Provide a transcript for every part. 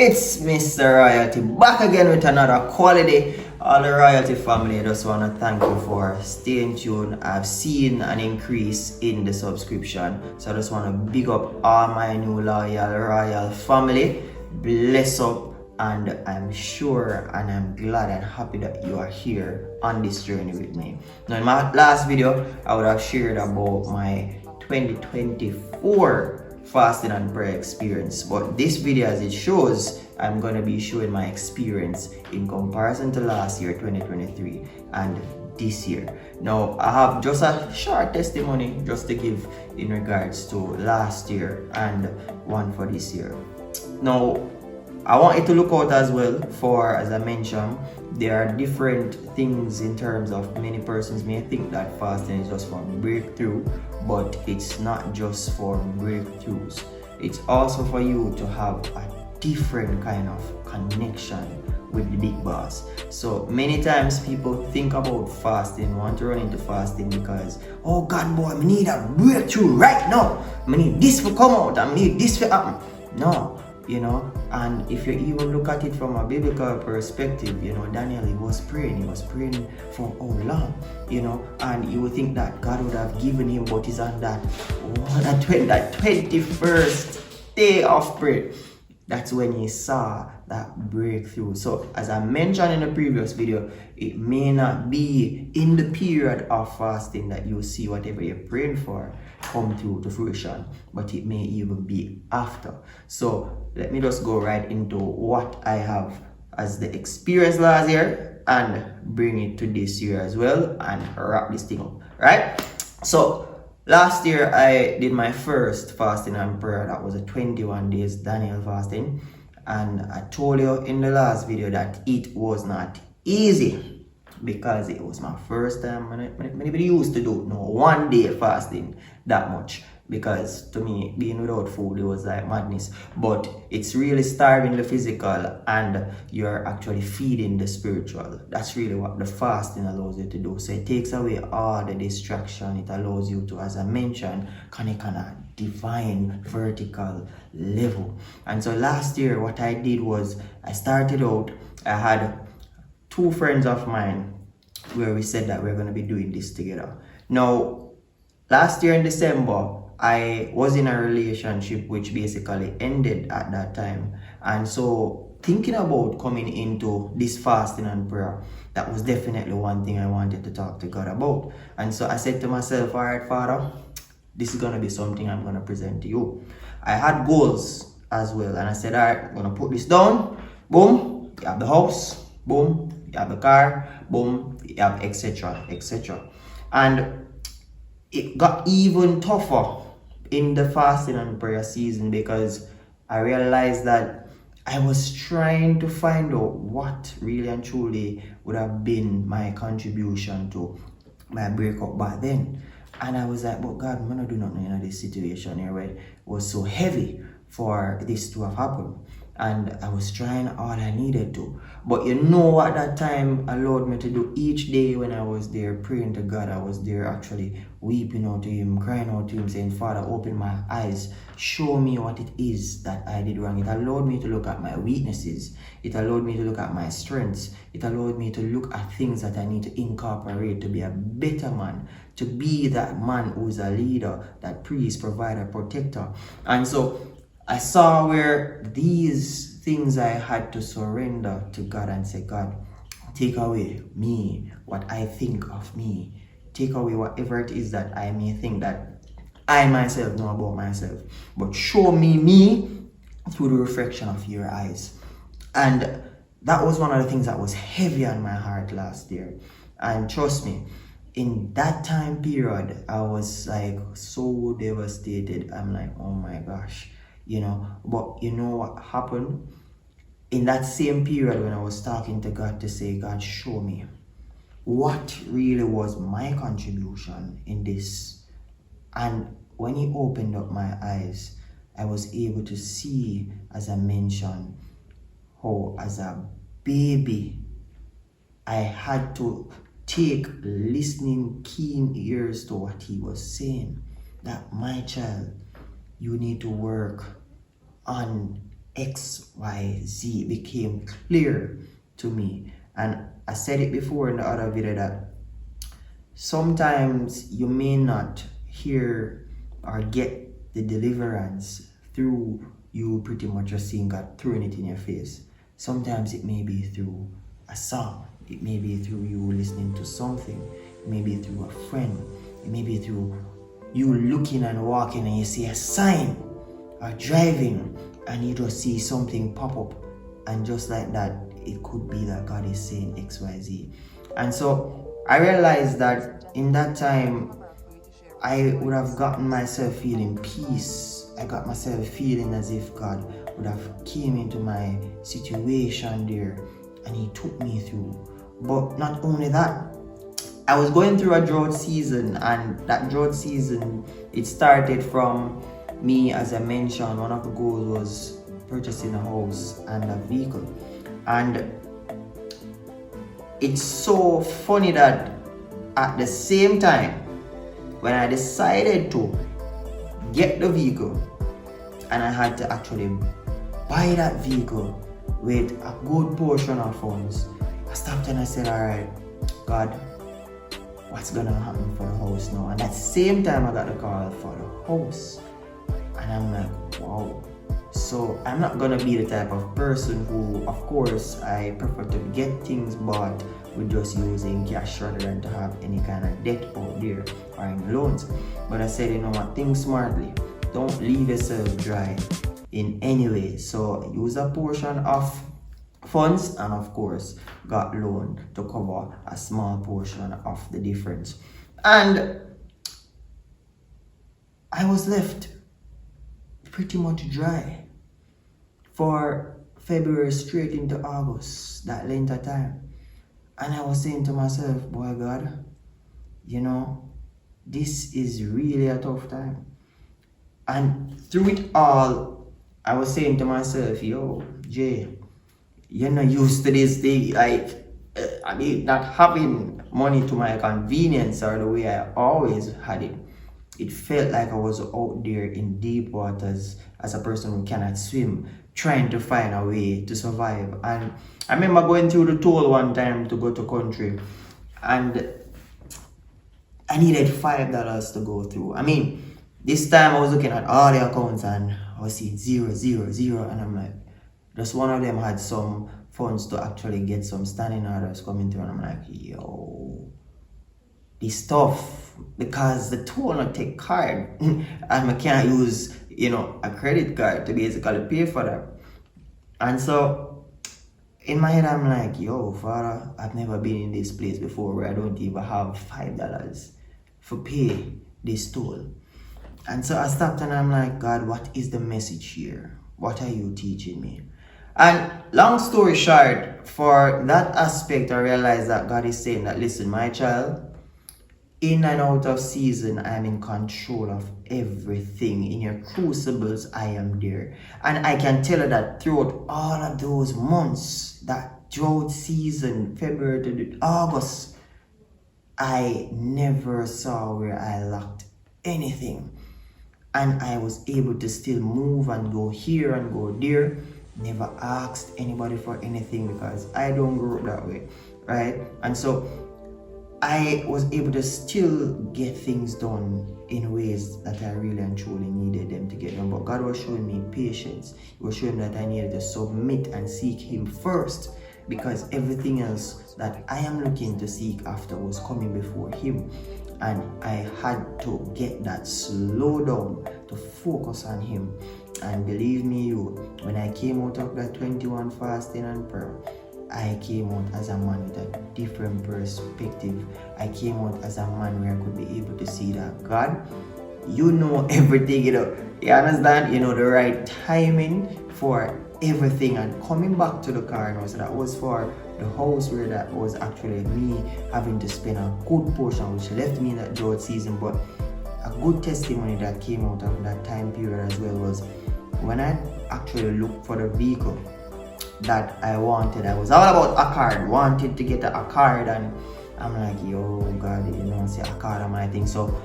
It's Mr. Royalty back again with another quality. All the Royalty family, I just want to thank you for staying tuned. I've seen an increase in the subscription, so I just want to big up all my new loyal Royal family. Bless up, and I'm sure and I'm glad and happy that you are here on this journey with me. Now, in my last video, I would have shared about my 2024 fasting and prayer experience, but this video, as it shows, I'm going to be showing my experience in comparison to last year 2023 and this year. Now I have just a short testimony just to give in regards to last year and one for this year. Now I want it to look out as well for, as I mentioned, there are different things in terms of many persons may think that fasting is just for breakthrough, but it's not just for breakthroughs. It's also for you to have a different kind of connection with the big boss. So many times people think about fasting, want to run into fasting because, oh God boy, I need a breakthrough right now. I need this to come out, I need this to happen. No. And if you even look at it from a biblical perspective, Daniel, he was praying for how long, and you would think that God would have given him, but he's on that 21st day of prayer. That's when he saw that breakthrough. So as I mentioned in the previous video, it may not be in the period of fasting that you see whatever you're praying for come through to fruition, but it may even be after. So let me just go right into what I have as the experience last year and bring it to this year as well and wrap this thing up, right? So last year I did my first fasting and prayer. That was a 21 days Daniel fasting, and I told you in the last video that it was not easy because it was my first time. Anybody used to do no 1 day fasting that much, because to me being without food, it was like madness. But it's really starving the physical and you're actually feeding the spiritual. That's really what the fasting allows you to do. So it takes away all the distraction. It allows you to, as I mentioned, connect on a divine vertical level. And so last year what I did was I started out, I had two friends of mine where we said that we're going to be doing this together. Now last year in December, I was in a relationship which basically ended at that time. And so thinking about coming into this fasting and prayer, that was definitely one thing I wanted to talk to God about. And so I said to myself, all right, Father, this is going to be something I'm going to present to you. I had goals as well. And I said, all right, I'm going to put this down. Boom, you have the house. Boom, you have the car. Boom, you have etc. etc. And it got even tougher in the fasting and prayer season because I realized that I was trying to find out what really and truly would have been my contribution to my breakup back then. And I was like, but God, I'm not doing nothing in this situation here where it was so heavy for this to have happened. And I was trying all I needed to. But you know what that time allowed me to do each day when I was there praying to God? I was there actually weeping out to him, crying out to him, saying, Father, open my eyes. Show me what it is that I did wrong. It allowed me to look at my weaknesses. It allowed me to look at my strengths. It allowed me to look at things that I need to incorporate to be a better man, to be that man who's a leader, that priest, provider, protector. And so I saw where these things I had to surrender to God and say, God, take away me, what I think of me. Take away whatever it is that I may think that I myself know about myself. But show me through the reflection of your eyes. And that was one of the things that was heavy on my heart last year. And trust me, in that time period, I was like so devastated. I'm like, oh my gosh. But you know what happened? In that same period when I was talking to God to say, God, show me what really was my contribution in this. And when he opened up my eyes, I was able to see, as I mentioned, how as a baby, I had to take listening keen ears to what he was saying. That my child, you need to work on XYZ became clear to me. And I said it before in the other video that sometimes you may not hear or get the deliverance through you pretty much just seeing God throwing it in your face. Sometimes it may be through a song, it may be through you listening to something, it may be through a friend, it may be through you looking and walking and you see a sign, or driving and you just see something pop up, and just like that, it could be that God is saying XYZ. And so I realized that in that time I would have gotten myself feeling peace. I got myself feeling as if God would have came into my situation there and he took me through. But not only that, I was going through a drought season, and that drought season, it started from me, as I mentioned, one of the goals was purchasing a house and a vehicle. And it's so funny that at the same time, when I decided to get the vehicle and I had to actually buy that vehicle with a good portion of funds, I stopped and I said, all right, God, what's gonna happen for the house now? And at the same time, I got the call for the house. And I'm like, wow. So I'm not gonna be the type of person who, of course, I prefer to get things bought with just using cash rather than to have any kind of debt out there or any loans. But I said, you know what, think smartly. Don't leave yourself dry in any way. So use a portion of funds and of course got loan to cover a small portion of the difference. And I was left pretty much dry for February straight into August, that length of time. And I was saying to myself, boy God, you know, this is really a tough time. And through it all, I was saying to myself, yo, Jay, you're not used to this thing, like, I mean, not having money to my convenience or the way I always had it. It felt like I was out there in deep waters as a person who cannot swim, trying to find a way to survive. And I remember going through the toll one time to go to country, and I needed $5 to go through. I mean, this time I was looking at all the accounts and I was seeing 0, 0, 0, and I'm like, just one of them had some funds to actually get some standing orders coming through, and I'm like, yo, this tough, because the toll not take card and I can't use, you know, a credit card to basically pay for that. And so in my head I'm like, yo, Father, I've never been in this place before where I don't even have $5 for pay this toll. And so I stopped and I'm like, God, what is the message here? What are you teaching me? And long story short, for that aspect, I realized that God is saying that, listen, my child, in and out of season, I am in control of everything. In your crucibles, I am there. And I can tell you that throughout all of those months, that drought season, February to August, I never saw where I lacked anything. And I was able to still move and go here and go there. Never asked anybody for anything because I don't grow up that way, right? And so I was able to still get things done in ways that I really and truly needed them to get done. But God was showing me patience. He was showing me that I needed to submit and seek Him first, because everything else that I am looking to seek after was coming before Him. And I had to get that slow down to focus on Him. And believe me, when I came out of that 21 fasting and prayer, I came out as a man with a different perspective. I came out as a man where I could be able to see that God, you know everything, you know. You understand? You know the right timing for everything. And coming back to the car now, so that was for the house where that was actually me having to spend a good portion, which left me in that drought season. But a good testimony that came out of that time period as well was when I actually looked for the vehicle that I wanted. I was all about a card, wanted to get a card, and I'm like, yo, God, you know, say a card and my thing. So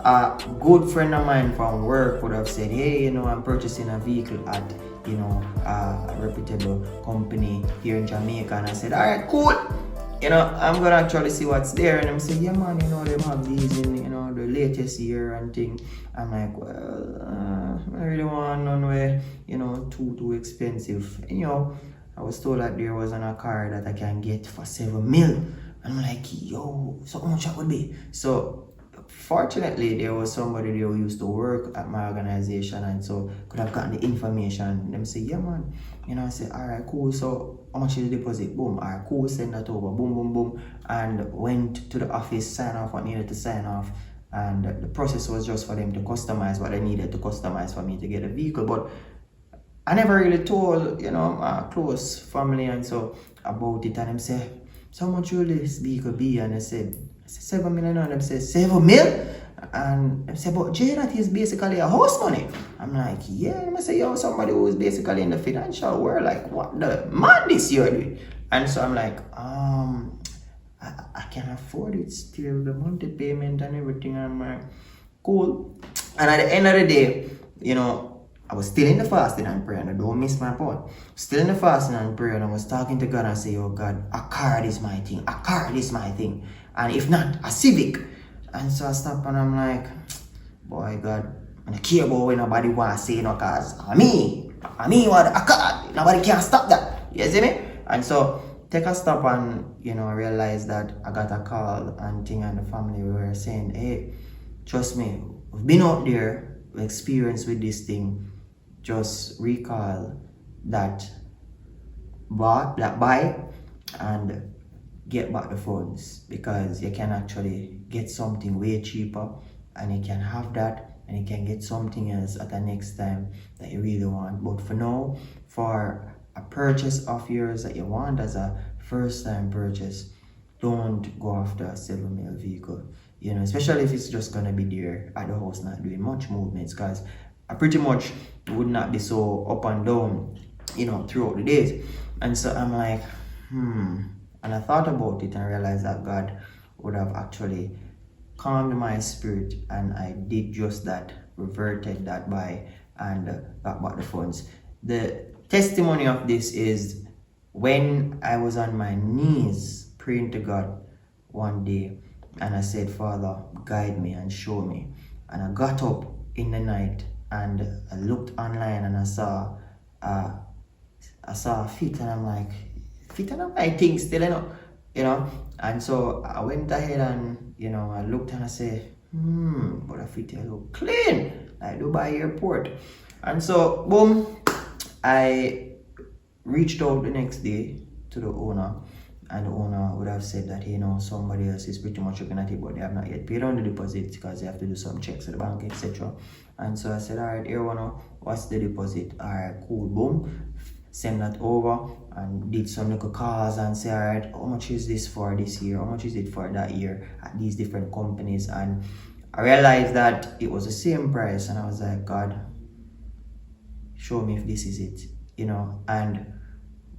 a good friend of mine from work would have said, hey, you know, I'm purchasing a vehicle at a reputable company here in Jamaica, and I said, all right, cool. I'm gonna actually see what's there. And I'm saying, yeah man, they have these in the latest year and thing. I'm like, well, I really want none way, too expensive. And, I was told that there wasn't a car that I can get for 7 mil. I'm like, yo, so much that would be. So fortunately, there was somebody there who used to work at my organization, and so could have gotten the information. Them say, yeah man, I say, all right, cool. So how much is the deposit? Boom. All right, cool. Send that over. Boom, boom, boom. And went to the office, sign off what needed to sign off. And the process was just for them to customize what they needed to customize for me to get a vehicle. But I never really told, my close family and so about it. And them say, so how much will this vehicle be? And I said 7 million. And them say, 7 mil? And I said, but Jay, that is basically a house money. I'm like, yeah. And I say, yo, somebody who is basically in the financial world, like, what the man this year doing? And so I'm like, I can afford it still, the monthly payment and everything. I'm like, cool. And at the end of the day, I was still in the fasting and prayer, and I don't miss my point. Still in the fasting and prayer, and I was talking to God and say, oh God, a car is my thing. A car is my thing. And if not, a Civic. And so I stop and I'm like, boy, God, I don't care about what nobody wants to say, cause I mean what a car. Nobody can stop that. You see me? And so take a stop and, realize that I got a call and thing, and the family were saying, hey, trust me, we've been out there, we experienced with this thing. Just recall that buy and get back the funds, because you can actually get something way cheaper, and you can have that, and you can get something else at the next time that you really want. But for now, for a purchase of yours that you want as a first time purchase, don't go after a 7 mil vehicle, especially if it's just gonna be there at the house not doing much movements, because I pretty much would not be so up and down, throughout the days. And so I'm like, and I thought about it and realized that God would have actually calmed my spirit, and I did just that, reverted that by and got back the funds. The testimony of this is when I was on my knees praying to God one day, and I said, Father, guide me and show me. And I got up in the night and I looked online and I saw a fit, and I'm like, fit on my thing still, and so I went ahead and I looked and I said, but a fit here look clean like Dubai airport. And so boom, I reached out the next day to the owner, and the owner would have said that somebody else is pretty much looking at it, but they have not yet paid on the deposit because they have to do some checks at the bank, etc. And so I said, all right, here, what's the deposit? All right, cool, boom, send that over, and did some little calls and say, all right, how much is this for this year? How much is it for that year at these different companies? And I realized that it was the same price, and I was like, God, show me if this is it, and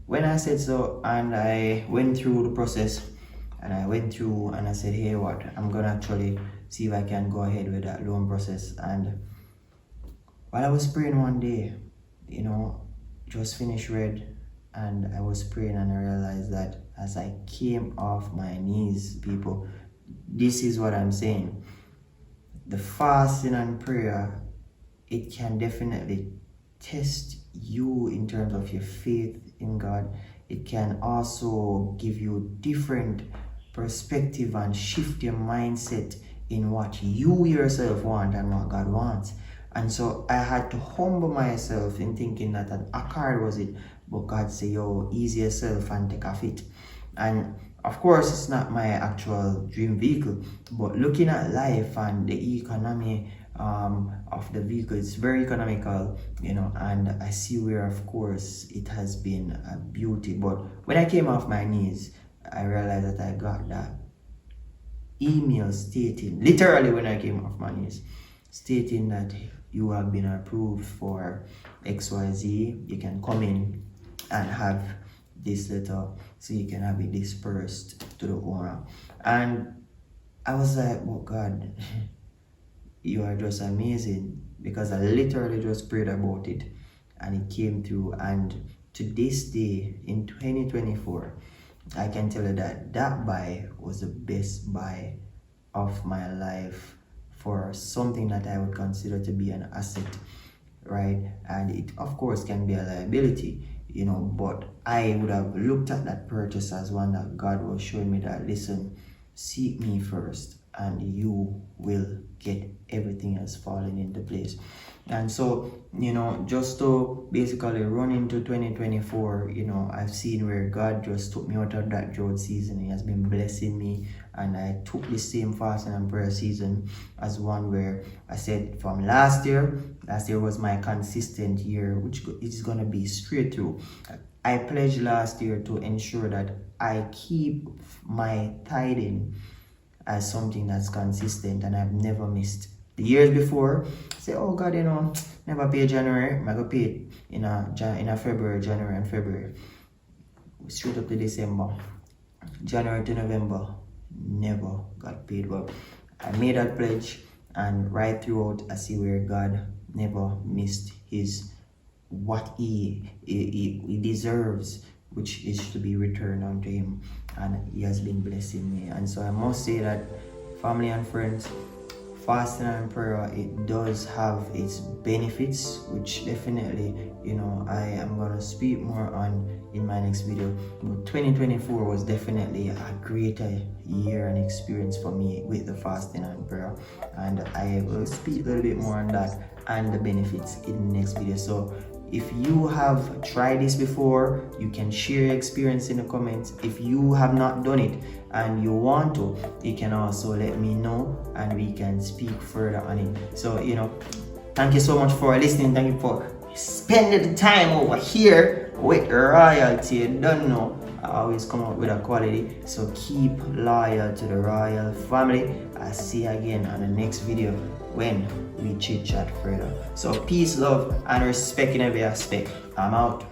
when I said so, and I went through the process, and I said, hey, what, I'm gonna actually see if I can go ahead with that loan process. And while I was praying one day, just finished read, and I was praying, and I realized that as I came off my knees, people, this is what I'm saying. The fasting and prayer, it can definitely test you in terms of your faith in God. It can also give you different perspective and shift your mindset in what you yourself want and what God wants. And so I had to humble myself in thinking that a car was it, but God said, yo, ease yourself and take a fit. And of course, it's not my actual dream vehicle, but looking at life and the economy of the vehicle, it's very economical, and I see where, of course, it has been a beauty. But when I came off my knees, I realized that I got that email stating, literally when I came off my knees, stating that you have been approved for XYZ. You can come in and have this letter so you can have it dispersed to the owner. And I was like, oh God, you are just amazing, because I literally just prayed about it, and it came through. And to this day in 2024, I can tell you that that buy was the best buy of my life for something that I would consider to be an asset, right? And it of course can be a liability, you know, but I would have looked at that purchase as one that God was showing me that, listen, seek me first and you will get everything else falling into place. And so, you know, just to basically run into 2024, you know, I've seen where God just took me out of that drought season. He has been blessing me, and I took the same fasting and prayer season as one where I said from last year was my consistent year, which is going to be straight through. I pledged last year to ensure that I keep my tithing as something that's consistent, and I've never missed. The years before, I say, oh God, you know, never pay January, I'm gonna pay it in a February, January and February. Straight up to December. January to November, never got paid. But I made that pledge, and right throughout I see where God never missed his what he deserves, which is to be returned unto him, and he has been blessing me. And so I must say that, family and friends, fasting and prayer, it does have its benefits, which definitely, you know, I am going to speak more on in my next video. But 2024 was definitely a greater year and experience for me with the fasting and prayer, and I will speak a little bit more on that and the benefits in the next video. So if you have tried this before, you can share your experience in the comments. If you have not done it and you want to, you can also let me know and we can speak further on it. So, you know, thank you so much for listening. Thank you for spending the time over here with royalty. You don't know, I always come up with a quality. So keep loyal to the royal family. I'll see you again on the next video when we chit chat further. So peace, love, and respect in every aspect. I'm out.